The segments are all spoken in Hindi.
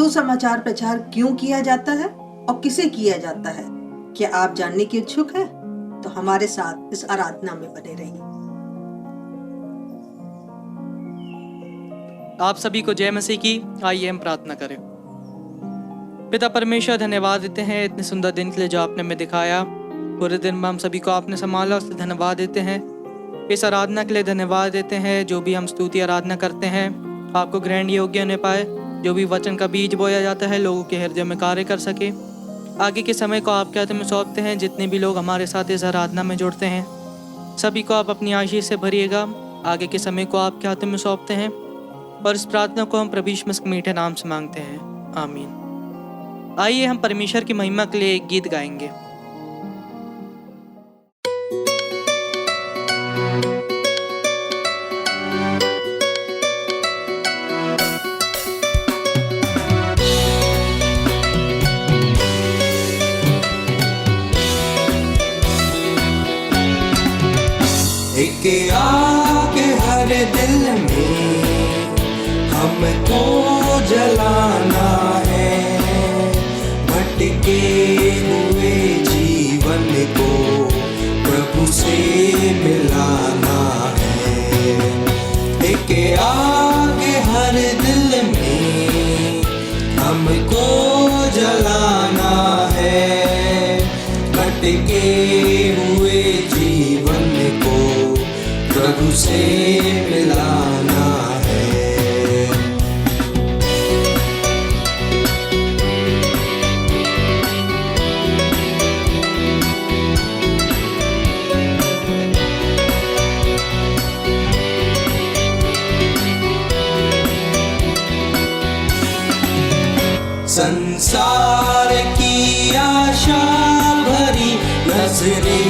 सुसमाचार प्रचार क्यों किया जाता है और किसे किया जाता है, क्या आप जानने की इच्छुक है? तो हमारे साथ इस आराधना में बने रहिए। आप सभी को जय मसीह की। आइए हम प्रार्थना करें। पिता परमेश्वर, धन्यवाद देते हैं इतने सुंदर दिन के लिए जो आपने हमें दिखाया। पूरे दिन में हम सभी को आपने संभाला, उससे धन्यवाद देते हैं। इस आराधना के लिए धन्यवाद देते हैं। जो भी हम स्तुति आराधना करते हैं आपको ग्रहण योग्य होने पाए। जो भी वचन का बीज बोया जाता है लोगों के हृदय में कार्य कर सके। आगे के समय को आपके हाथ में सौंपते हैं। जितने भी लोग हमारे साथ इस आराधना में जुड़ते हैं सभी को आप अपनी आशीष से भरिएगा। आगे के समय को आपके हाथ में सौंपते हैं और इस प्रार्थना को हम प्रभु यीशु मसीह के मीठे नाम से मांगते हैं, आमीन। आइए हम परमेश्वर की महिमा के लिए एक गीत गाएंगे। एक आग हर दिल में हमको जलाना है, भटके हुए जीवन को प्रभु से मिलाना है। एक आग हर दिल में हमको जलाना है, भटके हुए जीवन को प्रभु से मिलाना है। संसार की आशा भरी नजरें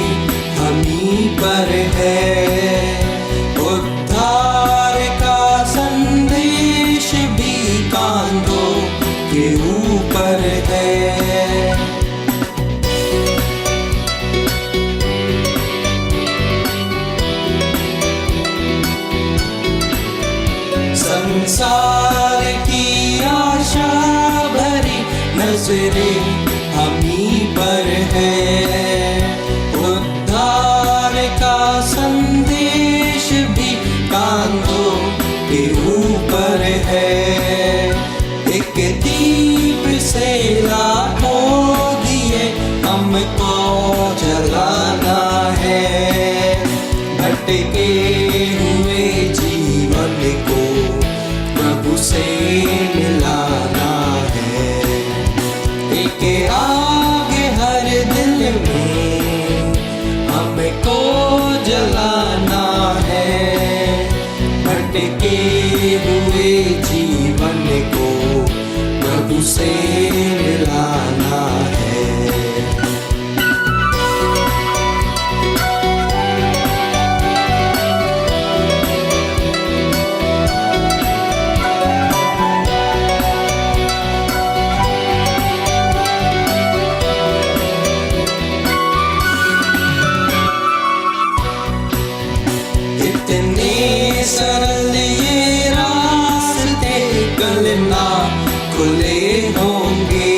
हमी पर है, उद्धार का संदेश भी कांधों के ऊपर है। संसार की आशा भरी नजरें हमी पर है, उद्धार का संदेश भी कांधों के ऊपर है। एक दीप से लाखों दिए हमको जलाना है, भटके हुए जीवन को प्रभु से मिलाना है। एक आग हर दिल में हमको जलाना है, भटके हुए जीवन को प्रभु से मिलाना है। इतने सरल ये रास्ते कल ना खुले होंगे,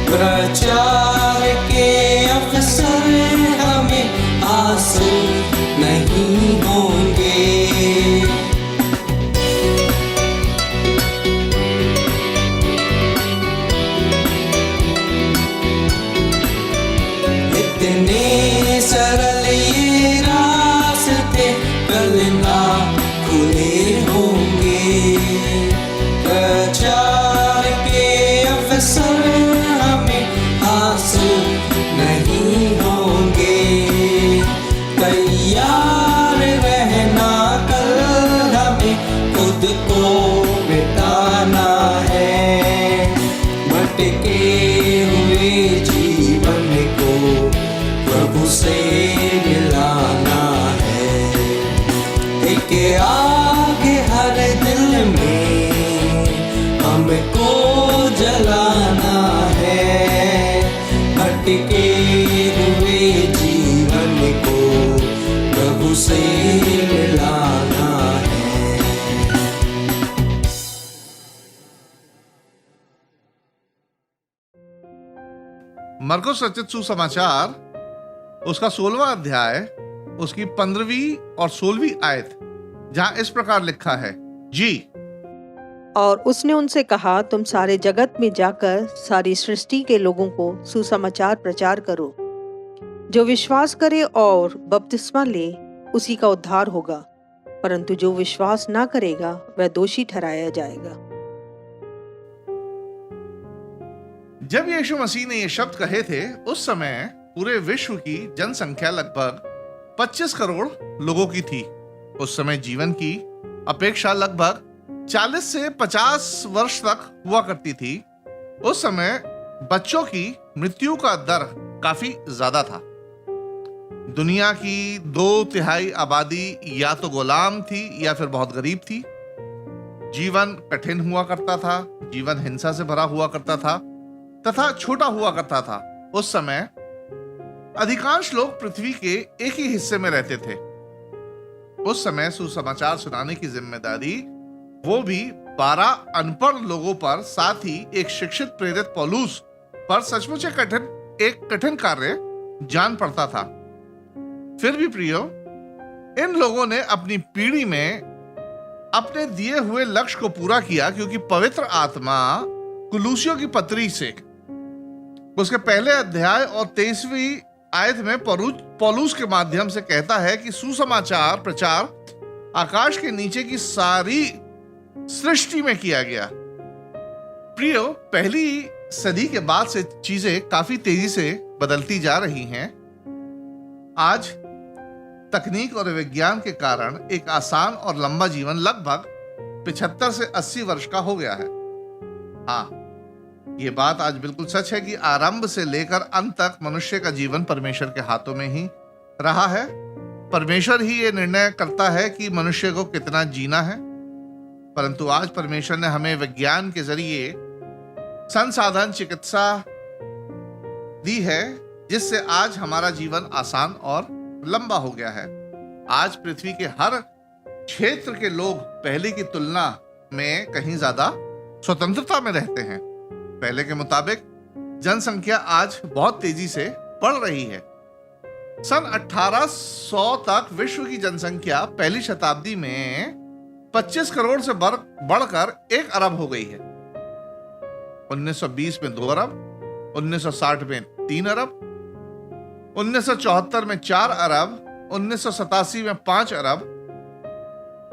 प्रचार के अवसर हमें हासिल नहीं होंगे। इतने सरल ये रास्ते कल ना खुले होंगे, प्रचार के अवसर हमें हासिल नहीं होंगे। तैयार रहना कल हमें खुद को मिटाना है, भटके हुए जीवन को प्रभु से मिलाना है। एक आग हर दिल में हमको जलाना है, भटके हुए जीवन को प्रभु से मिलाना है। मरकुस रचित सुसमाचार उसका 16वां अध्याय उसकी 15वीं और 16वीं आयत, जहां इस प्रकार लिखा है, जी। और उसने उनसे कहा, तुम सारे जगत में जाकर सारी सृष्टि के लोगों को सुसमाचार प्रचार करो। जो विश्वास करे और बपतिस्मा ले उसी का उद्धार होगा, परंतु जो विश्वास ना करेगा वह दोषी ठहराया जाएगा। जब यीशु मसीह ने ये शब्द कहे थे, उस समय पूरे विश्व की जनसंख्या लगभग 25 करोड़ लोगों की थी। उस समय जीवन की अपेक्षा लगभग 40 से 50 वर्ष तक हुआ करती थी। उस समय बच्चों की मृत्यु का दर काफी ज्यादा था। दुनिया की 2/3 आबादी या तो गुलाम थी या फिर बहुत गरीब थी। जीवन कठिन हुआ करता था, जीवन हिंसा से भरा हुआ करता था तथा छोटा हुआ करता था। उस समय अधिकांश लोग पृथ्वी के एक ही हिस्से में रहते थे। उस समय सुसमाचार सुनाने की जिम्मेदारी वो भी 12 अनपढ़ लोगों पर, साथ ही एक शिक्षित प्रेरित पौलुस पर सचमुच एक कठिन कार्य जान पड़ता था। फिर भी प्रियो, इन लोगों ने अपनी पीढ़ी में अपने दिए हुए लक्ष्य को पूरा किया, क्योंकि पवित्र आत्मा कुलूसियों की पत्री से उसके पहले अध्याय और 23वीं आयत में पौलुस के माध्यम से कहता है कि सुसमाचार प्रचार आकाश के नीचे की सारी सृष्टि में किया गया। प्रियो, पहली सदी के बाद से चीजें काफी तेजी से बदलती जा रही हैं। आज तकनीक और विज्ञान के कारण एक आसान और लंबा जीवन लगभग 75 से 80 वर्ष का हो गया है। हाँ, ये बात आज बिल्कुल सच है कि आरंभ से लेकर अंत तक मनुष्य का जीवन परमेश्वर के हाथों में ही रहा है। परमेश्वर ही ये निर्णय करता है कि मनुष्य को कितना जीना है। परंतु आज परमेश्वर ने हमें विज्ञान के जरिए संसाधन चिकित्सा दी है, जिससे आज हमारा जीवन आसान और लंबा हो गया है। आज पृथ्वी के हर क्षेत्र के लोग पहले की तुलना में कहीं ज्यादा स्वतंत्रता में रहते हैं। पहले के मुताबिक जनसंख्या आज बहुत तेजी से बढ़ रही है। सन 1800 तक विश्व की जनसंख्या पहली शताब्दी में 25 करोड़ से बढ़कर 1 अरब हो गई है। 1920 में 2 अरब, 1960 में 3 अरब, 1974 में 4 अरब, 1987 में 5 अरब,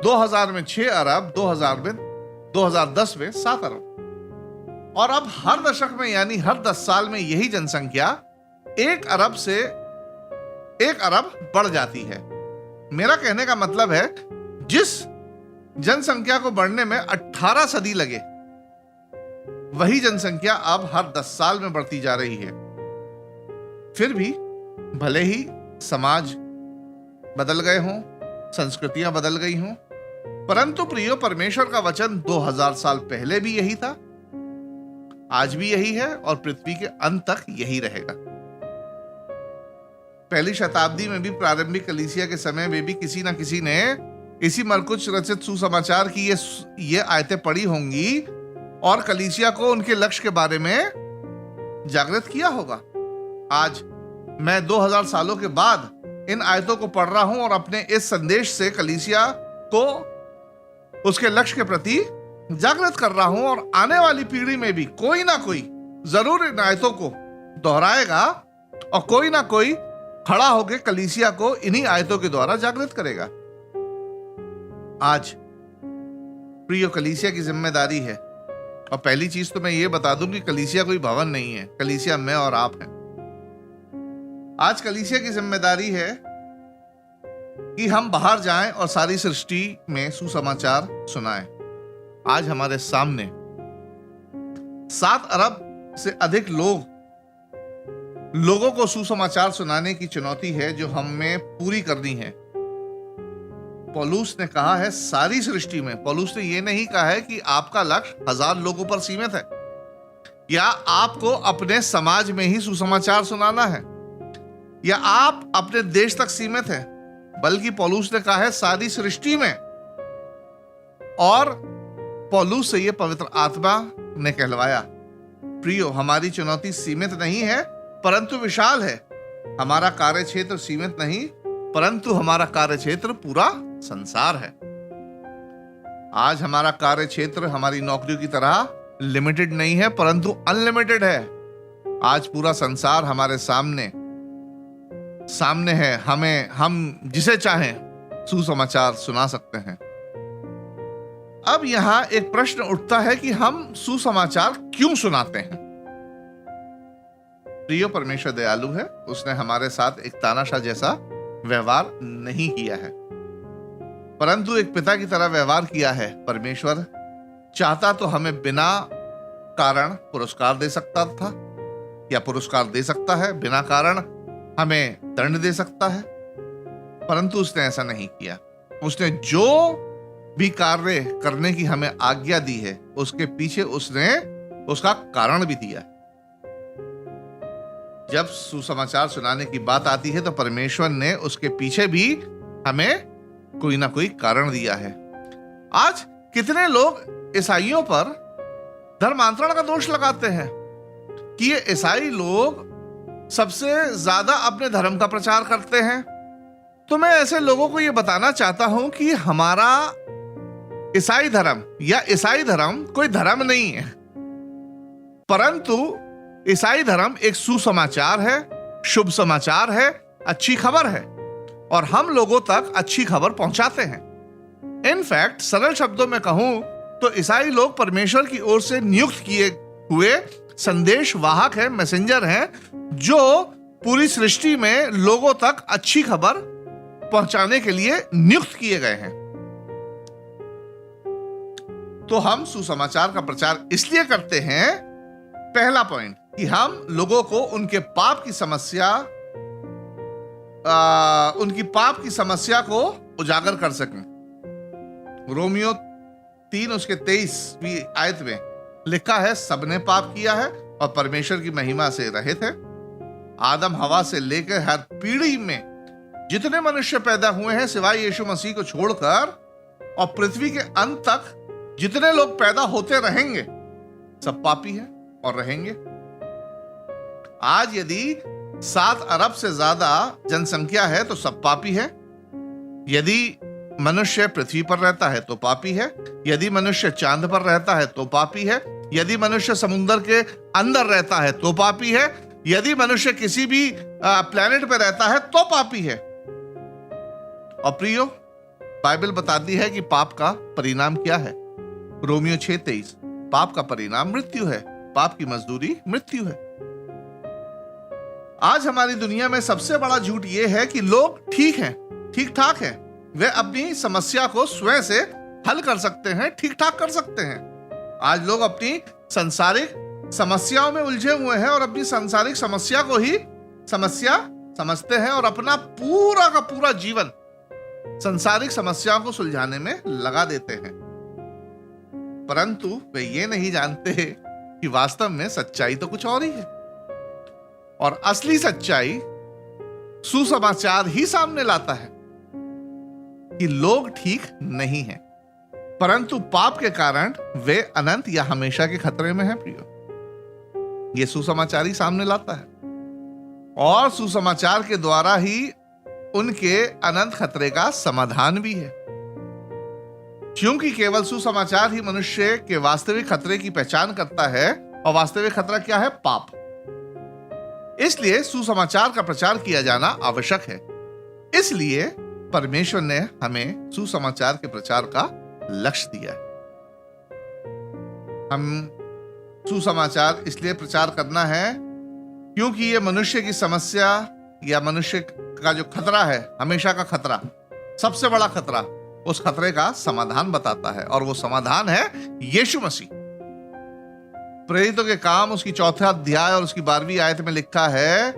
2000 में 6 अरब, 2010 में 7 अरब, और अब हर दशक में यानी हर 10 साल में यही जनसंख्या 1 अरब से 1 अरब बढ़ जाती है। मेरा कहने का मतलब है, जिस जनसंख्या को बढ़ने में 18 सदी लगे, वही जनसंख्या अब हर 10 साल में बढ़ती जा रही है। फिर भी भले ही समाज बदल गए हों, संस्कृतियां बदल गई हों, परंतु प्रियो, परमेश्वर का वचन 2000 साल पहले भी यही था, आज भी यही है और पृथ्वी के अंत तक यही रहेगा। पहली शताब्दी में भी प्रारंभिक कलीसिया के समय में भी किसी ना किसी ने इसी मरकुस रचित सुसमाचार की ये आयतें पढ़ी होंगी और कलीसिया को उनके लक्ष्य के बारे में जागृत किया होगा। आज मैं 2000 सालों के बाद इन आयतों को पढ़ रहा हूं और अपने इस संदेश से कलीसिया को उसके लक्ष्य के प्रति जागृत कर रहा हूं, और आने वाली पीढ़ी में भी कोई ना कोई जरूर इन आयतों को दोहराएगा और कोई ना कोई खड़ा होकर कलीसिया को इन्हीं आयतों के द्वारा जागृत करेगा। आज प्रियो, कलीसिया की जिम्मेदारी है, और पहली चीज तो मैं ये बता दूं कि कलीसिया कोई भवन नहीं है, कलीसिया मैं और आप हैं। आज कलीसिया की जिम्मेदारी है कि हम बाहर जाएं और सारी सृष्टि में सुसमाचार सुनाएं। आज हमारे सामने 7 अरब से अधिक लोगों को सुसमाचार सुनाने की चुनौती है, जो हमें पूरी करनी है। पौलुस ने कहा है सारी सृष्टि में। पौलुस ने यह नहीं कहा है कि आपका लक्ष्य 1000 लोगों पर सीमित है या आपको अपने समाज में ही सुसमाचार सुनाना है या आप अपने देश तक सीमित है, बल्कि पौलुस ने कहा है सारी सृष्टि में। और पौलुस से यह पवित्र आत्मा ने कहलवाया। प्रियो, हमारी चुनौती सीमित नहीं है, परंतु विशाल है। हमारा कार्य क्षेत्र सीमित नहीं, परंतु हमारा कार्य क्षेत्र पूरा संसार है। आज हमारा कार्य क्षेत्र हमारी नौकरियों की तरह लिमिटेड नहीं है, परंतु अनलिमिटेड है। आज पूरा संसार हमारे सामने है। हम जिसे चाहें सुसमाचार सुना सकते हैं। अब यहां एक प्रश्न उठता है कि हम सुसमाचार क्यों सुनाते हैं? प्रियो, परमेश्वर दयालु है। उसने हमारे साथ एक तानाशाह जैसा व्यवहार नहीं किया है, परंतु एक पिता की तरह व्यवहार किया है। परमेश्वर चाहता तो हमें बिना कारण पुरस्कार दे सकता था, या पुरस्कार दे सकता है, बिना कारण हमें दंड दे सकता है, परंतु उसने ऐसा नहीं किया। उसने जो भी कार्य करने की हमें आज्ञा दी है, उसके पीछे उसने उसका कारण भी दिया है। जब सुसमाचार सुनाने की बात आती है तो परमेश्वर ने उसके पीछे भी हमें कोई ना कोई कारण दिया है। आज कितने लोग ईसाइयों पर धर्मांतरण का दोष लगाते हैं कि ये ईसाई लोग सबसे ज्यादा अपने धर्म का प्रचार करते हैं। तो मैं ऐसे लोगों को ये बताना चाहता हूं कि हमारा ईसाई धर्म या ईसाई धर्म कोई धर्म नहीं है, परंतु ईसाई धर्म एक सुसमाचार है, शुभ समाचार है, अच्छी खबर है, और हम लोगों तक अच्छी खबर पहुंचाते हैं। इनफैक्ट सरल शब्दों में कहूं तो ईसाई लोग परमेश्वर की ओर से नियुक्त किए हुए संदेश वाहक है, मैसेंजर हैं, जो पूरी सृष्टि में लोगों तक अच्छी खबर पहुंचाने के लिए नियुक्त किए गए हैं। तो हम सुसमाचार का प्रचार इसलिए करते हैं, पहला पॉइंट, कि हम लोगों को उनके पाप की समस्या को उजागर कर सकें। रोमियो 3 उसके 23वीं आयत में लिखा है, सबने पाप किया है और परमेश्वर की महिमा से रहित है। आदम हवा से लेकर हर पीढ़ी में जितने मनुष्य पैदा हुए हैं सिवाय यीशु मसीह को छोड़कर, और पृथ्वी के अंत तक जितने लोग पैदा होते रहेंगे, सब पापी हैं और रहेंगे। आज यदि 7 अरब से ज्यादा जनसंख्या है तो सब पापी है। यदि मनुष्य पृथ्वी पर रहता है तो पापी है। यदि मनुष्य चांद पर रहता है तो पापी है। यदि मनुष्य समुद्र के अंदर रहता है तो पापी है। यदि मनुष्य किसी भी प्लेनेट पर रहता है तो पापी है। और प्रियो, बाइबल बताती है कि पाप का परिणाम क्या है। रोमियो 6:23, पाप का परिणाम मृत्यु है, पाप की मजदूरी मृत्यु है। आज हमारी दुनिया में सबसे बड़ा झूठ यह है कि लोग ठीक हैं, ठीक ठाक हैं, वे अपनी समस्या को स्वयं से हल कर सकते हैं, ठीक ठाक कर सकते हैं। आज लोग अपनी सांसारिक समस्याओं में उलझे हुए हैं और अपनी सांसारिक समस्या को ही समस्या समझते हैं और अपना पूरा का पूरा जीवन सांसारिक समस्याओं को सुलझाने में लगा देते हैं, परंतु वे ये नहीं जानते कि वास्तव में सच्चाई तो कुछ और ही है। और असली सच्चाई सुसमाचार ही सामने लाता है कि लोग ठीक नहीं हैं, परंतु पाप के कारण वे अनंत या हमेशा के खतरे में हैं। प्रियो, ये सुसमाचार ही सामने लाता है, और सुसमाचार के द्वारा ही उनके अनंत खतरे का समाधान भी है, क्योंकि केवल सुसमाचार ही मनुष्य के वास्तविक खतरे की पहचान करता है, और वास्तविक खतरा क्या है? पाप। इसलिए सुसमाचार का प्रचार किया जाना आवश्यक है। इसलिए परमेश्वर ने हमें सुसमाचार के प्रचार का लक्ष्य दिया है। हम सुसमाचार इसलिए प्रचार करना है क्योंकि ये मनुष्य की समस्या या मनुष्य का जो खतरा है, हमेशा का खतरा, सबसे बड़ा खतरा, उस खतरे का समाधान बताता है, और वो समाधान है यीशु मसीह। प्रेरितों के काम उसकी 4वां अध्याय और उसकी 12वीं आयत में लिखा है,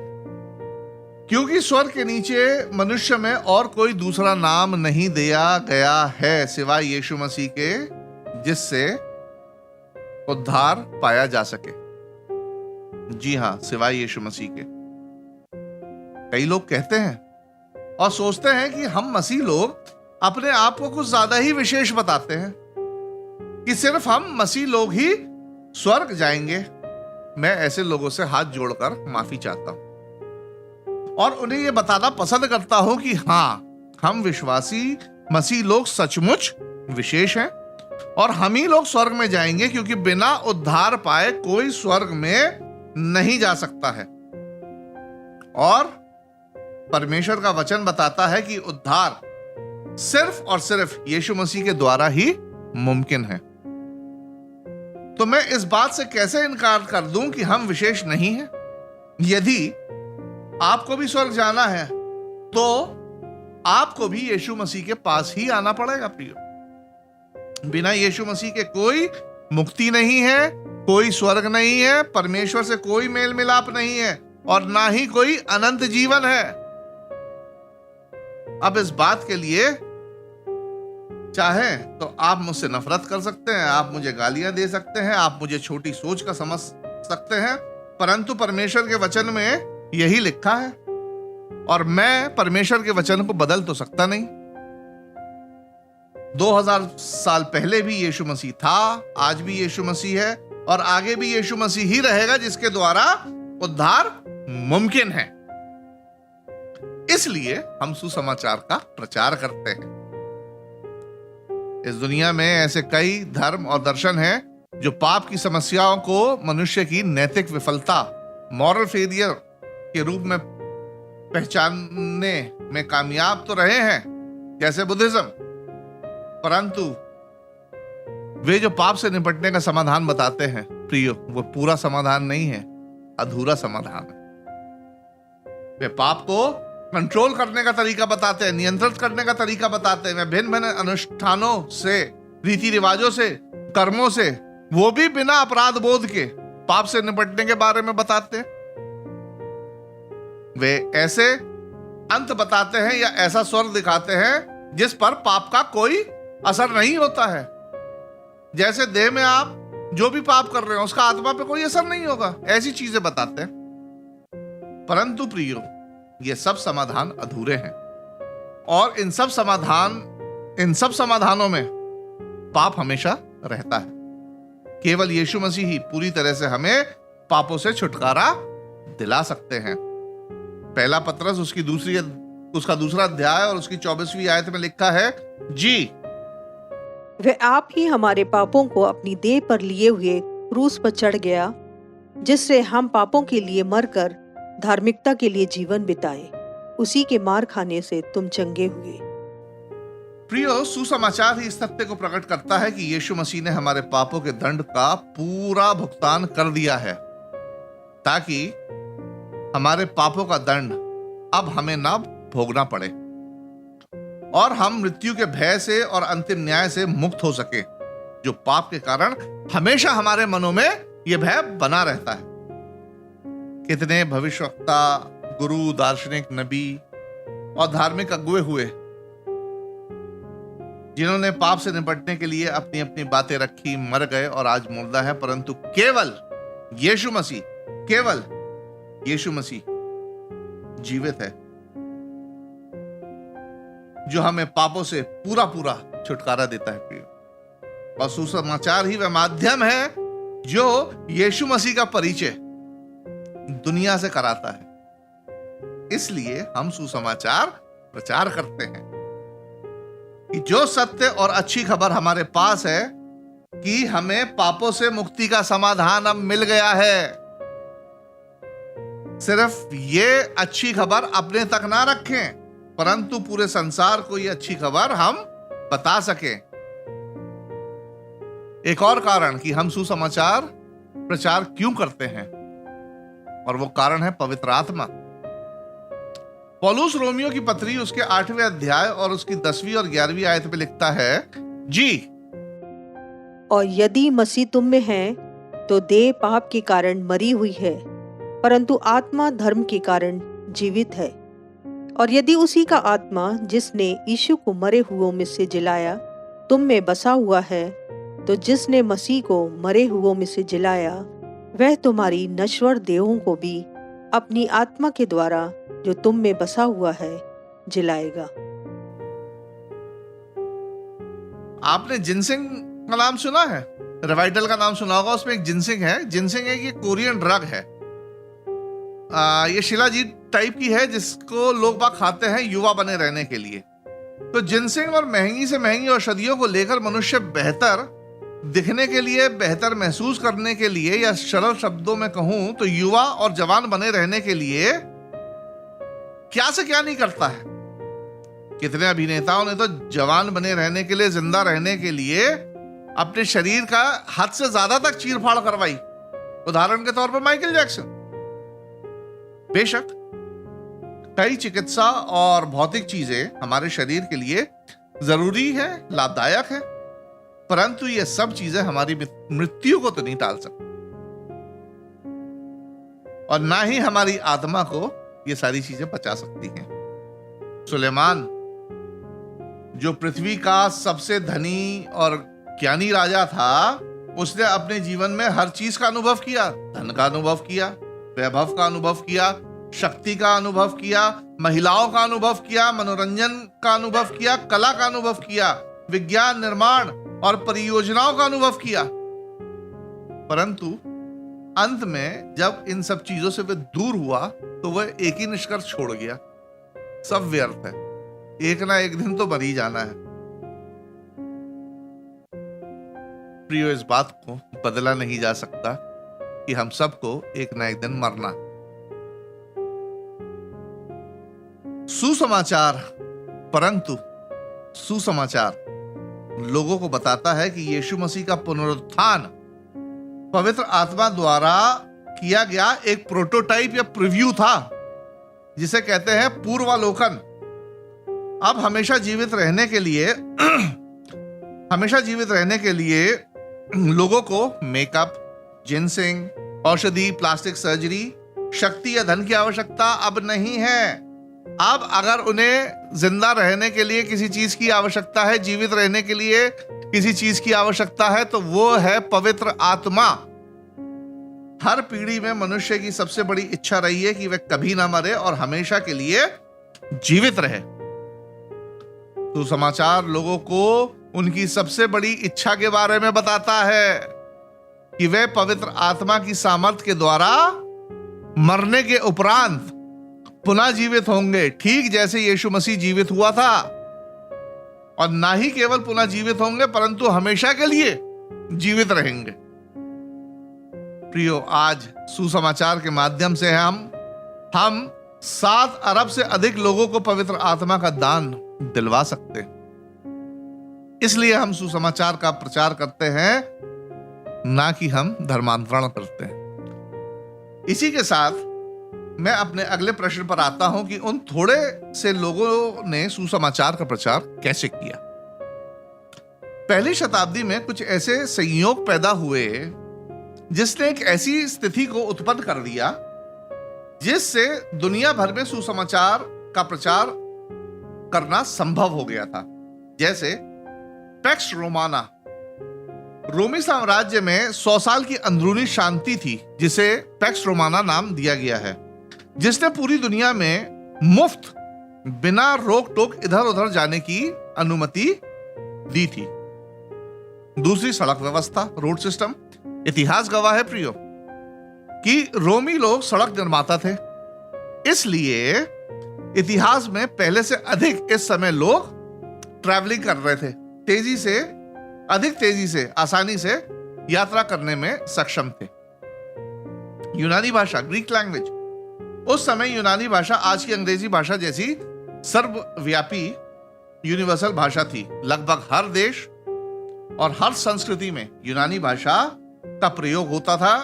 क्योंकि स्वर्ग के नीचे मनुष्य में और कोई दूसरा नाम नहीं दिया गया है सिवाय यीशु मसीह के, जिससे उद्धार पाया जा सके। जी हां, सिवाय यीशु मसीह के। कई लोग कहते हैं और सोचते हैं कि हम मसीह लोग अपने आप को कुछ ज्यादा ही विशेष बताते हैं, कि सिर्फ हम मसीह लोग ही स्वर्ग जाएंगे। मैं ऐसे लोगों से हाथ जोड़कर माफी चाहता हूं और उन्हें यह बताना पसंद करता हूं कि हाँ, हम विश्वासी मसीह लोग सचमुच विशेष हैं और हम ही लोग स्वर्ग में जाएंगे, क्योंकि बिना उद्धार पाए कोई स्वर्ग में नहीं जा सकता है। और परमेश्वर का वचन बताता है कि उद्धार सिर्फ और सिर्फ यीशु मसीह के द्वारा ही मुमकिन है। तो मैं इस बात से कैसे इनकार कर दूं कि हम विशेष नहीं हैं? यदि आपको भी स्वर्ग जाना है तो आपको भी यीशु मसीह के पास ही आना पड़ेगा प्रियो। बिना यीशु मसीह के कोई मुक्ति नहीं है, कोई स्वर्ग नहीं है, परमेश्वर से कोई मेल मिलाप नहीं है और ना ही कोई अनंत जीवन है। अब इस बात के लिए चाहें तो आप मुझसे नफरत कर सकते हैं, आप मुझे गालियां दे सकते हैं, आप मुझे छोटी सोच का समझ सकते हैं, परंतु परमेश्वर के वचन में यही लिखा है और मैं परमेश्वर के वचन को बदल तो सकता नहीं। 2000 साल पहले भी यीशु मसीह था, आज भी यीशु मसीह है और आगे भी यीशु मसीह ही रहेगा, जिसके द्वारा उद्धार मुमकिन है। इसलिए हम सुसमाचार का प्रचार करते हैं। इस दुनिया में ऐसे कई धर्म और दर्शन हैं जो पाप की समस्याओं को मनुष्य की नैतिक विफलता, मॉरल फेलियर के रूप में पहचानने में कामयाब तो रहे हैं, जैसे बुद्धिज्म, परंतु वे जो पाप से निपटने का समाधान बताते हैं प्रियो, वो पूरा समाधान नहीं है, अधूरा समाधान है। वे पाप को कंट्रोल करने का तरीका बताते हैं, नियंत्रित करने का तरीका बताते हैं। वे भिन्न भिन्न अनुष्ठानों से, रीति रिवाजों से, कर्मों से, वो भी बिना अपराध बोध के पाप से निपटने के बारे में बताते हैं। वे ऐसे अंत बताते हैं या ऐसा स्वर्ग दिखाते हैं जिस पर पाप का कोई असर नहीं होता है। जैसे देह में आप जो भी पाप कर रहे हो उसका आत्मा पे कोई असर नहीं होगा, ऐसी चीजें बताते हैं। परंतु प्रियो, ये सब समाधान अधूरे हैं और इन सब समाधानों में पाप हमेशा रहता है। केवल यीशु मसीह ही पूरी तरह से हमें पापों से छुटकारा दिला सकते हैं। पहला पत्रस उसका दूसरा अध्याय और उसकी 24वीं आयत में लिखा है, जी वह आप ही हमारे पापों को अपनी देह पर लिए हुए क्रूस पर चढ़ गया, जिससे हम पापों के लिए मरकर धार्मिकता के लिए जीवन बिताए। उसी के मार खाने से तुम चंगे हुए। प्रियो, सुसमाचार ही इस सत्य को प्रकट करता है कि यीशु मसीह ने हमारे पापों के दंड का पूरा भुगतान कर दिया है, ताकि हमारे पापों का दंड अब हमें ना भोगना पड़े और हम मृत्यु के भय से और अंतिम न्याय से मुक्त हो सके, जो पाप के कारण हमेशा हमारे मनों में यह भय बना रहता है। कितने भविष्यवक्ता, गुरु, दार्शनिक, नबी और धार्मिक अगुवे हुए जिन्होंने पाप से निपटने के लिए अपनी अपनी बातें रखी, मर गए और आज मुर्दा है, परंतु केवल यीशु मसीह जीवित है, जो हमें पापों से पूरा पूरा छुटकारा देता है प्रिय। और सुसमाचार ही वह माध्यम है जो यीशु मसीह का परिचय दुनिया से कराता है। इसलिए हम सुसमाचार प्रचार करते हैं कि जो सत्य और अच्छी खबर हमारे पास है कि हमें पापों से मुक्ति का समाधान अब मिल गया है। सिर्फ ये अच्छी खबर अपने तक ना रखें, परंतु पूरे संसार को ये अच्छी खबर हम बता सकें। एक और कारण कि हम सुसमाचार प्रचार क्यों करते हैं, और वो कारण है पवित्र आत्मा। पौलुस रोमियो की पत्री उसके 8वें अध्याय और उसकी 10वीं और 11वीं आयत में लिखता है, जी और यदि मसीह तुम में है तो देह पाप के कारण मरी हुई है, परंतु आत्मा धर्म के कारण जीवित है। और यदि उसी का आत्मा जिसने यीशु को मरे हुओं में से जिलाया तुम में बसा हुआ है, तो जिसने मसीह को मरे हुओं में से जिलाया वह तुम्हारी नश्वर देहों को भी अपनी आत्मा के द्वारा जो तुम में बसा हुआ है जिलाएगा। आपने जिनसिंग का नाम सुना है? रिवाइटल का नाम सुना होगा, उसमें एक जिनसिंग है। जिनसिंग एक ये कोरियन ड्रग है। ये शिलाजीत टाइप की है जिसको लोग बाग खाते हैं युवा बने रहने के लिए। तो जिनसिंग और महंगी से महंगी औषधियों को लेकर मनुष्य बेहतर दिखने के लिए, बेहतर महसूस करने के लिए, या सरल शब्दों में कहूं तो युवा और जवान बने रहने के लिए क्या से क्या नहीं करता है। कितने अभिनेताओं ने तो जवान बने रहने के लिए, जिंदा रहने के लिए अपने शरीर का हद से ज्यादा तक चीरफाड़ करवाई। उदाहरण के तौर पर माइकल जैक्सन। बेशक कई चिकित्सा और भौतिक चीजें हमारे शरीर के लिए जरूरी है, लाभदायक है, परंतु ये सब चीजें हमारी मृत्यु को तो नहीं टाल सकती, और ना ही हमारी आत्मा को ये सारी चीजें बचा सकती हैं। सुलेमान जो पृथ्वी का सबसे धनी और ज्ञानी राजा था, उसने अपने जीवन में हर चीज का अनुभव किया। धन का अनुभव किया, वैभव का अनुभव किया, शक्ति का अनुभव किया, महिलाओं का अनुभव किया, मनोरंजन का अनुभव किया, कला का अनुभव किया, विज्ञान, निर्माण और परियोजनाओं का अनुभव किया। परंतु अंत में जब इन सब चीजों से वह दूर हुआ तो वह एक ही निष्कर्ष छोड़ गया, सब व्यर्थ है, एक ना एक दिन तो मर ही जाना है। प्रियो, इस बात को बदला नहीं जा सकता कि हम सबको एक ना एक दिन मरना। सुसमाचार, परंतु सुसमाचार लोगों को बताता है कि यीशु मसीह का पुनरुत्थान पवित्र आत्मा द्वारा किया गया एक प्रोटोटाइप या प्रीव्यू था, जिसे कहते हैं पूर्वालोकन। अब हमेशा जीवित रहने के लिए लोगों को मेकअप, जिनसिंग, औषधि, प्लास्टिक सर्जरी, शक्ति या धन की आवश्यकता अब नहीं है। अब अगर उन्हें जिंदा रहने के लिए किसी चीज की आवश्यकता है, जीवित रहने के लिए किसी चीज की आवश्यकता है, तो वो है पवित्र आत्मा। हर पीढ़ी में मनुष्य की सबसे बड़ी इच्छा रही है कि वह कभी ना मरे और हमेशा के लिए जीवित रहे। तो समाचार लोगों को उनकी सबसे बड़ी इच्छा के बारे में बताता है कि वे पवित्र आत्मा की सामर्थ्य के द्वारा मरने के उपरांत पुनः जीवित होंगे, ठीक जैसे यीशु मसीह जीवित हुआ था। और ना ही केवल पुनः जीवित होंगे, परंतु हमेशा के लिए जीवित रहेंगे। प्रियो, आज सुसमाचार के माध्यम से हम 7 अरब से अधिक लोगों को पवित्र आत्मा का दान दिलवा सकते हैं। इसलिए हम सुसमाचार का प्रचार करते हैं, ना कि हम धर्मांतरण करते हैं। इसी के साथ मैं अपने अगले प्रश्न पर आता हूं कि उन थोड़े से लोगों ने सुसमाचार का प्रचार कैसे किया। पहली शताब्दी में कुछ ऐसे संयोग पैदा हुए जिसने एक ऐसी स्थिति को उत्पन्न कर दिया जिससे दुनिया भर में सुसमाचार का प्रचार करना संभव हो गया था। जैसे पैक्स रोमाना, रोमी साम्राज्य में 100 साल की अंदरूनी शांति थी, जिसे पैक्स रोमाना नाम दिया गया है, जिसने पूरी दुनिया में मुफ्त बिना रोक टोक इधर उधर जाने की अनुमति दी थी। दूसरी, सड़क व्यवस्था, रोड सिस्टम। इतिहास गवाह है प्रियो कि रोमी लोग सड़क निर्माता थे, इसलिए इतिहास में पहले से अधिक इस समय लोग ट्रैवलिंग कर रहे थे, अधिक तेजी से, आसानी से यात्रा करने में सक्षम थे। यूनानी भाषा, ग्रीक लैंग्वेज, उस समय यूनानी भाषा आज की अंग्रेजी भाषा जैसी सर्वव्यापी यूनिवर्सल भाषा थी। लगभग हर देश और हर संस्कृति में यूनानी भाषा का प्रयोग होता था,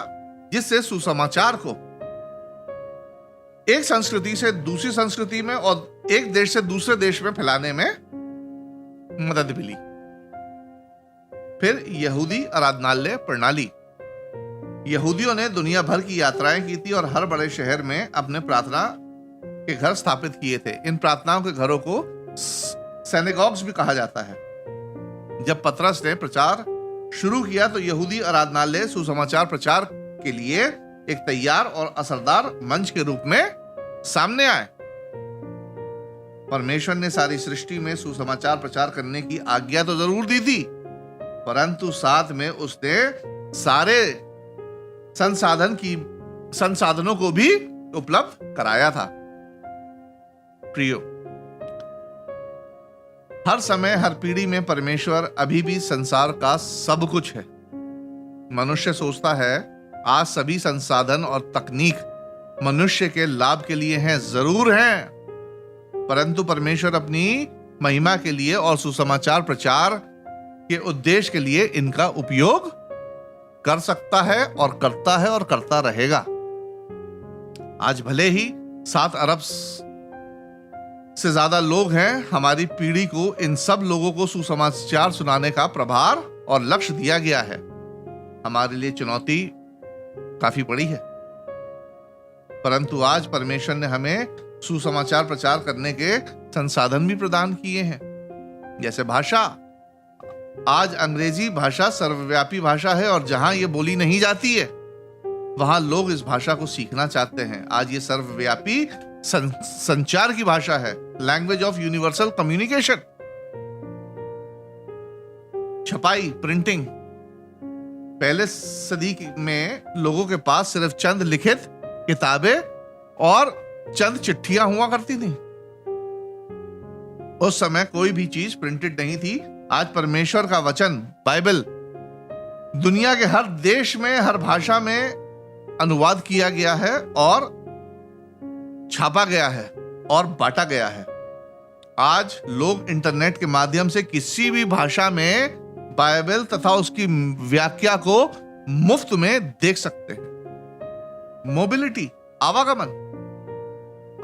जिससे सुसमाचार को एक संस्कृति से दूसरी संस्कृति में और एक देश से दूसरे देश में फैलाने में मदद मिली। फिर यहूदी आराधनालय प्रणाली। यहूदियों ने दुनिया भर की यात्राएं की थी और हर बड़े शहर में अपने प्रार्थना के घर स्थापित किए थे। इन प्रार्थनाओं के घरों को सिनेगॉग्स भी कहा जाता है। जब पतरस ने प्रचार शुरू किया तो यहूदी आराधनालय सुसमाचार प्रचार के लिए एक तैयार और असरदार मंच के रूप में सामने आए। परमेश्वर ने सारी सृष्टि में सुसमाचार प्रचार करने की आज्ञा तो जरूर दी थी, परंतु साथ में उसने सारे संसाधनों को भी उपलब्ध कराया था। प्रियो, हर समय हर पीढ़ी में परमेश्वर अभी भी संसार का सब कुछ है। मनुष्य सोचता है आज सभी संसाधन और तकनीक मनुष्य के लाभ के लिए हैं, जरूर हैं, परंतु परमेश्वर अपनी महिमा के लिए और सुसमाचार प्रचार के उद्देश्य के लिए इनका उपयोग कर सकता है और करता है और करता रहेगा। आज भले ही 7 अरब से ज्यादा लोग हैं, हमारी पीढ़ी को इन सब लोगों को सुसमाचार सुनाने का प्रभार और लक्ष्य दिया गया है। हमारे लिए चुनौती काफी बड़ी है, परंतु आज परमेश्वर ने हमें सुसमाचार प्रचार करने के संसाधन भी प्रदान किए हैं। जैसे भाषा, आज अंग्रेजी भाषा सर्वव्यापी भाषा है और जहां ये बोली नहीं जाती है वहां लोग इस भाषा को सीखना चाहते हैं। आज ये सर्वव्यापी संचार की भाषा है, लैंग्वेज ऑफ यूनिवर्सल कम्युनिकेशन। छपाई, प्रिंटिंग, पहले सदी में लोगों के पास सिर्फ चंद लिखित किताबें और चंद चिट्ठियां हुआ करती थी। उस समय कोई भी चीज प्रिंटेड नहीं थी। आज परमेश्वर का वचन बाइबल दुनिया के हर देश में, हर भाषा में अनुवाद किया गया है और छापा गया है और बांटा गया है। आज लोग इंटरनेट के माध्यम से किसी भी भाषा में बाइबल तथा उसकी व्याख्या को मुफ्त में देख सकते हैं। मोबिलिटी, आवागमन,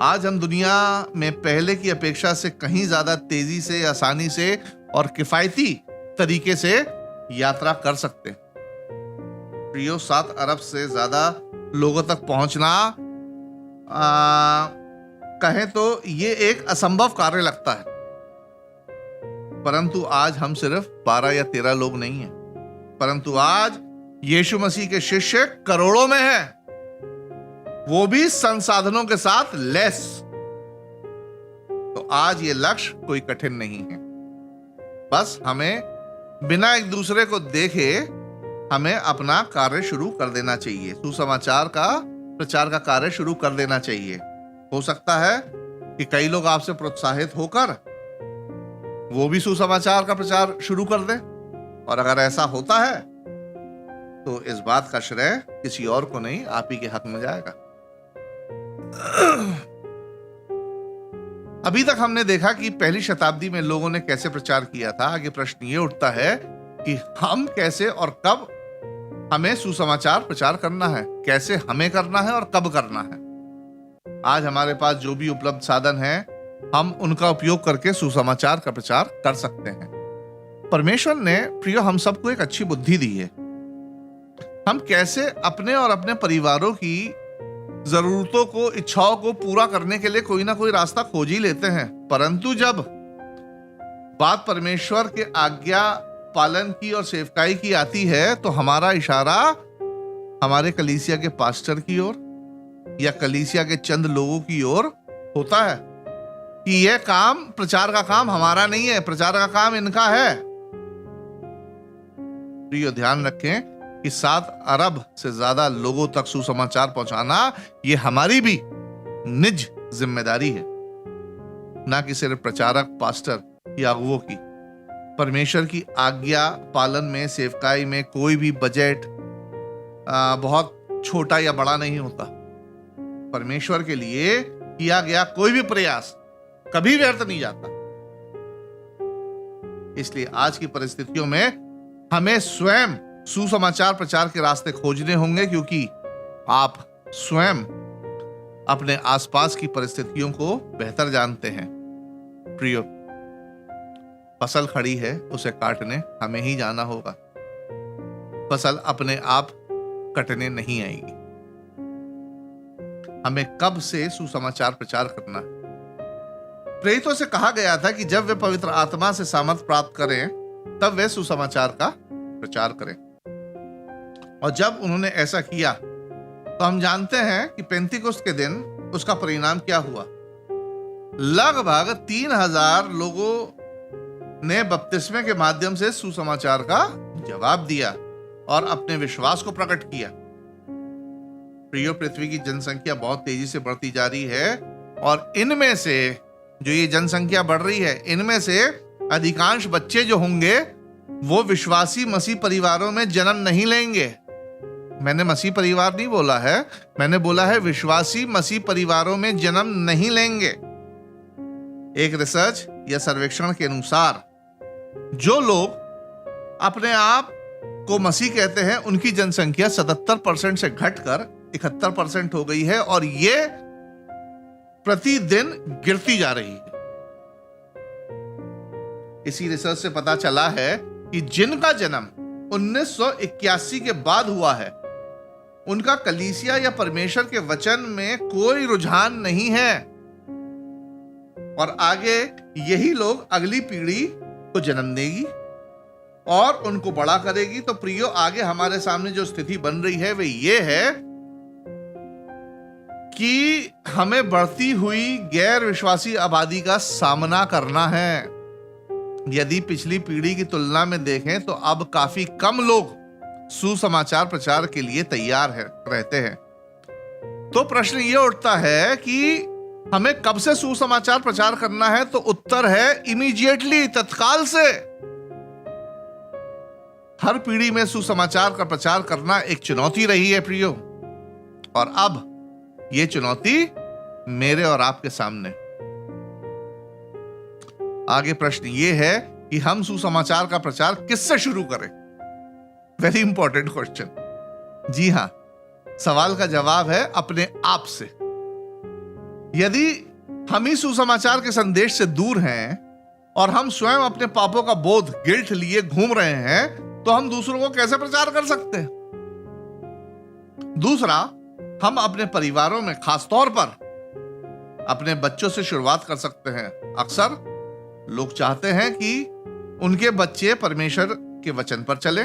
आज हम दुनिया में पहले की अपेक्षा से कहीं ज्यादा तेजी से, आसानी से और किफायती तरीके से यात्रा कर सकते हैं। प्रियो, 7 अरब से ज्यादा लोगों तक पहुंचना कहें तो ये एक असंभव कार्य लगता है, परंतु आज हम सिर्फ 12 या 13 लोग नहीं हैं, परंतु आज यीशु मसीह के शिष्य करोड़ों में हैं, वो भी संसाधनों के साथ लेस। तो आज ये लक्ष्य कोई कठिन नहीं है, बस हमें बिना एक दूसरे को देखे हमें अपना कार्य शुरू कर देना चाहिए। सुसमाचार का प्रचार का कार्य शुरू कर देना चाहिए। हो सकता है कि कई लोग आपसे प्रोत्साहित होकर वो भी सुसमाचार का प्रचार शुरू कर दें, और अगर ऐसा होता है तो इस बात का श्रेय किसी और को नहीं, आप ही के हक में जाएगा। अभी तक हमने देखा कि पहली शताब्दी में लोगों ने कैसे प्रचार किया था। आगे प्रश्न ये उठता है कि हम कैसे और कब हमें सुसमाचार प्रचार करना है, कैसे हमें करना है और कब करना है। आज हमारे पास जो भी उपलब्ध साधन हैं, हम उनका उपयोग करके सुसमाचार का प्रचार कर सकते हैं। परमेश्वर ने प्रियो हम सबको एक अच्छी बुद्धि दी है। हम कैसे अपने और अपने परिवारों की जरूरतों को, इच्छाओं को पूरा करने के लिए कोई ना कोई रास्ता खोज ही लेते हैं, परंतु जब बात परमेश्वर के आज्ञा पालन की और सेवकाई की आती है तो हमारा इशारा हमारे कलीसिया के पास्टर की ओर या कलीसिया के चंद लोगों की ओर होता है कि यह काम, प्रचार का काम हमारा नहीं है, प्रचार का काम इनका है। प्रिय, ध्यान रखें कि 7 अरब से ज्यादा लोगों तक सुसमाचार पहुंचाना ये हमारी भी निज जिम्मेदारी है, ना कि सिर्फ प्रचारक, पास्टर या अगुवों की। परमेश्वर की आज्ञा पालन में, सेवकाई में कोई भी बजट बहुत छोटा या बड़ा नहीं होता। परमेश्वर के लिए किया गया कोई भी प्रयास कभी व्यर्थ नहीं जाता। इसलिए आज की परिस्थितियों में हमें स्वयं सुसमाचार प्रचार के रास्ते खोजने होंगे, क्योंकि आप स्वयं अपने आसपास की परिस्थितियों को बेहतर जानते हैं। प्रियो, फसल खड़ी है, उसे काटने हमें ही जाना होगा। फसल अपने आप कटने नहीं आएगी। हमें कब से सुसमाचार प्रचार करना है। प्रेरितों से कहा गया था कि जब वे पवित्र आत्मा से सामर्थ प्राप्त करें तब वे सुसमाचार का प्रचार करें, और जब उन्होंने ऐसा किया तो हम जानते हैं कि पेंतिकुस्त के दिन उसका परिणाम क्या हुआ। लगभग 3000 लोगों ने बपतिस्मे के माध्यम से सुसमाचार का जवाब दिया और अपने विश्वास को प्रकट किया। प्रियो, पृथ्वी की जनसंख्या बहुत तेजी से बढ़ती जा रही है और इनमें से जो ये जनसंख्या बढ़ रही है, इनमें से अधिकांश बच्चे जो होंगे वो विश्वासी मसीह परिवारों में जन्म नहीं लेंगे। मैंने मसीह परिवार नहीं बोला है, मैंने बोला है विश्वासी मसीह परिवारों में जन्म नहीं लेंगे। एक रिसर्च या सर्वेक्षण के अनुसार जो लोग अपने आप को मसीह कहते हैं उनकी जनसंख्या 77% से घटकर 71% हो गई है और ये प्रतिदिन गिरती जा रही है। इसी रिसर्च से पता चला है कि जिनका जन्म 1981 के बाद हुआ है उनका कलीसिया या परमेश्वर के वचन में कोई रुझान नहीं है और आगे यही लोग अगली पीढ़ी को जन्म देगी और उनको बड़ा करेगी। तो प्रियो, आगे हमारे सामने जो स्थिति बन रही है वे ये है कि हमें बढ़ती हुई गैर विश्वासी आबादी का सामना करना है। यदि पिछली पीढ़ी की तुलना में देखें तो अब काफी कम लोग सुसमाचार प्रचार के लिए तैयार रहते हैं। तो प्रश्न ये उठता है कि हमें कब से सुसमाचार प्रचार करना है? तो उत्तर है इमीडिएटली, तत्काल से। हर पीढ़ी में सुसमाचार का प्रचार करना एक चुनौती रही है प्रियो, और अब ये चुनौती मेरे और आपके सामने। आगे प्रश्न ये है कि हम सुसमाचार का प्रचार किससे शुरू करें? Very important question. जी हां, सवाल का जवाब है अपने आप से। यदि हम ही सुसमाचार के संदेश से दूर हैं और हम स्वयं अपने पापों का बोध, गिल्ट लिए घूम रहे हैं, तो हम दूसरों को कैसे प्रचार कर सकते हैं? दूसरा, हम अपने परिवारों में, खास तौर पर अपने बच्चों से शुरुआत कर सकते हैं। अक्सर लोग चाहते हैं कि उनके बच्चे परमेश्वर के वचन पर चलें,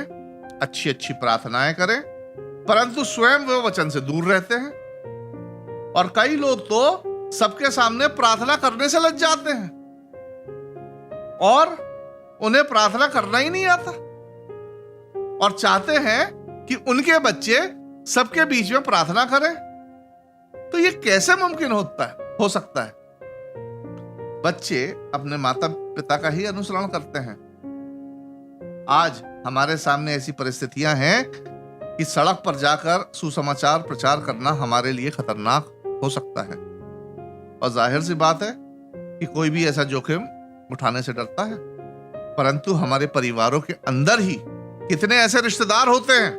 अच्छी अच्छी प्रार्थनाएं करें, परंतु स्वयं वो वचन से दूर रहते हैं। और कई लोग तो सबके सामने प्रार्थना करने से लज जाते हैं और उन्हें प्रार्थना करना ही नहीं आता और चाहते हैं कि उनके बच्चे सबके बीच में प्रार्थना करें। तो ये कैसे मुमकिन हो सकता है? बच्चे अपने माता पिता का ही अनुसरण करते हैं। आज हमारे सामने ऐसी परिस्थितियां हैं कि सड़क पर जाकर सुसमाचार प्रचार करना हमारे लिए खतरनाक हो सकता है, और जाहिर सी बात है कि कोई भी ऐसा जोखिम उठाने से डरता है। परंतु हमारे परिवारों के अंदर ही कितने ऐसे रिश्तेदार होते हैं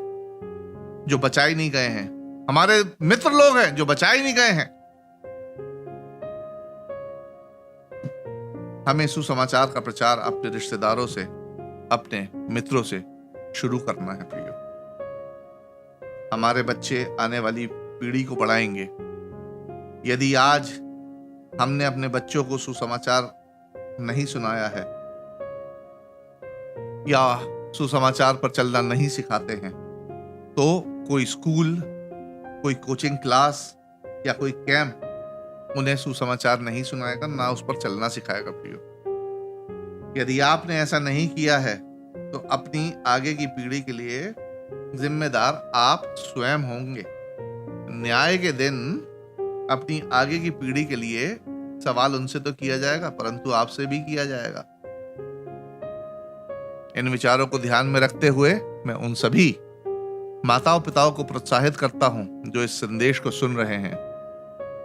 जो बचाए नहीं गए हैं, हमारे मित्र लोग हैं जो बचाए नहीं गए हैं। हमें सुसमाचार का प्रचार अपने रिश्तेदारों से, अपने मित्रों से शुरू करना है प्रियो। हमारे बच्चे आने वाली पीढ़ी को बढ़ाएंगे। यदि आज हमने अपने बच्चों को सुसमाचार नहीं सुनाया है या सुसमाचार पर चलना नहीं सिखाते हैं, तो कोई स्कूल, कोई कोचिंग क्लास या कोई कैंप उन्हें सुसमाचार नहीं सुनाएगा, ना उस पर चलना सिखाएगा प्रियो। यदि आपने ऐसा नहीं किया है तो अपनी आगे की पीढ़ी के लिए जिम्मेदार आप स्वयं होंगे। न्याय के दिन अपनी आगे की पीढ़ी के लिए सवाल उनसे तो किया जाएगा, परंतु आपसे भी किया जाएगा। इन विचारों को ध्यान में रखते हुए मैं उन सभी माताओं पिताओं को प्रोत्साहित करता हूं जो इस संदेश को सुन रहे हैं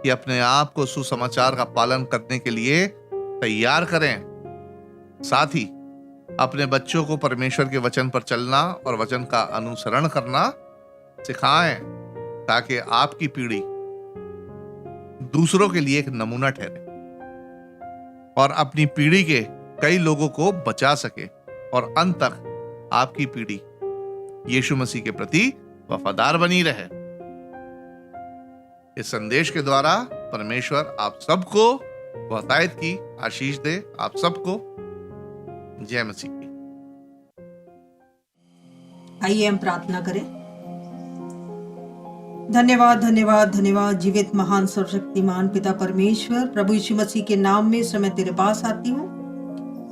कि अपने आप को सुसमाचार का पालन करने के लिए तैयार करें। साथ ही अपने बच्चों को परमेश्वर के वचन पर चलना और वचन का अनुसरण करना सिखाएं, ताकि आपकी पीढ़ी दूसरों के लिए एक नमूना ठहरे और अपनी पीढ़ी के कई लोगों को बचा सके और अंत तक आपकी पीढ़ी यीशु मसीह के प्रति वफादार बनी रहे। इस संदेश के द्वारा परमेश्वर आप सबको बहुतायत की आशीष दे। आप सबको जय मसीह की। आइए हम प्रार्थना करें। धन्यवाद धन्यवाद धन्यवाद जीवित महान सर्वशक्तिमान पिता परमेश्वर, प्रभु यीशु मसीह के नाम में समय तेरे पास आती हूँ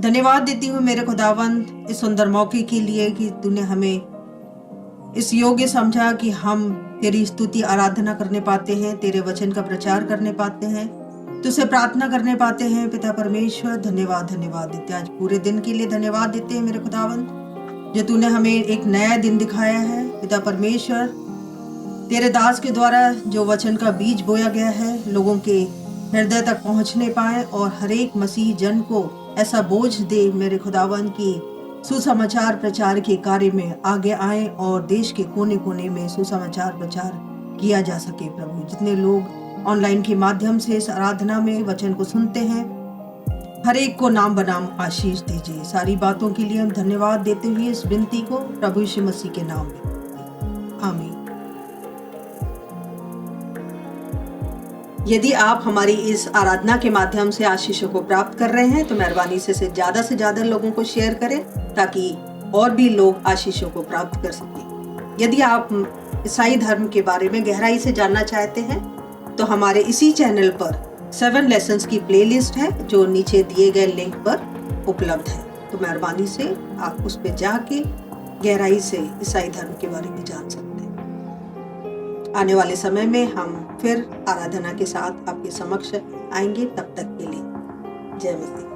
धन्यवाद देती हूँ मेरे खुदावंद इस सुंदर मौके के लिए कि तूने हमें इस योग्य समझा कि हम तेरी स्तुति आराधना करने पाते हैं, तेरे वचन का प्रचार करने पाते हैं, तुझसे प्रार्थना करने पाते हैं। पिता परमेश्वर धन्यवाद देते हैं, आज पूरे दिन के लिए धन्यवाद देते हैं मेरे खुदावंद, जो तूने हमें एक नया दिन दिखाया है। पिता परमेश्वर, तेरे दास के द्वारा जो वचन का बीज बोया गया है लोगों के हृदय तक पहुंचने पाए और हर एक मसीह जन को ऐसा बोझ दे मेरे खुदावन की सुसमाचार प्रचार के कार्य में आगे आए और देश के कोने कोने में सुसमाचार प्रचार किया जा सके। प्रभु, जितने लोग ऑनलाइन के माध्यम से इस आराधना में वचन को सुनते हैं, हर एक को नाम बनाम आशीष दीजिए। सारी बातों के लिए हम धन्यवाद देते हुए इस विनती को प्रभु यीशु मसीह के नाम में, आमीन। यदि आप हमारी इस आराधना के माध्यम से आशीषों को प्राप्त कर रहे हैं तो मेहरबानी से ज्यादा लोगों को शेयर करें ताकि और भी लोग आशीषों को प्राप्त कर सकें। यदि आप ईसाई धर्म के बारे में गहराई से जानना चाहते हैं तो हमारे इसी चैनल पर 7 लेसन्स की प्लेलिस्ट है जो नीचे दिए गए लिंक पर उपलब्ध है। तो मेहरबानी से आप उस पर जाके गहराई से ईसाई धर्म के बारे में जान सकते हैं। आने वाले समय में हम फिर आराधना के साथ आपके समक्ष आएंगे। तब तक के लिए जय मसीह।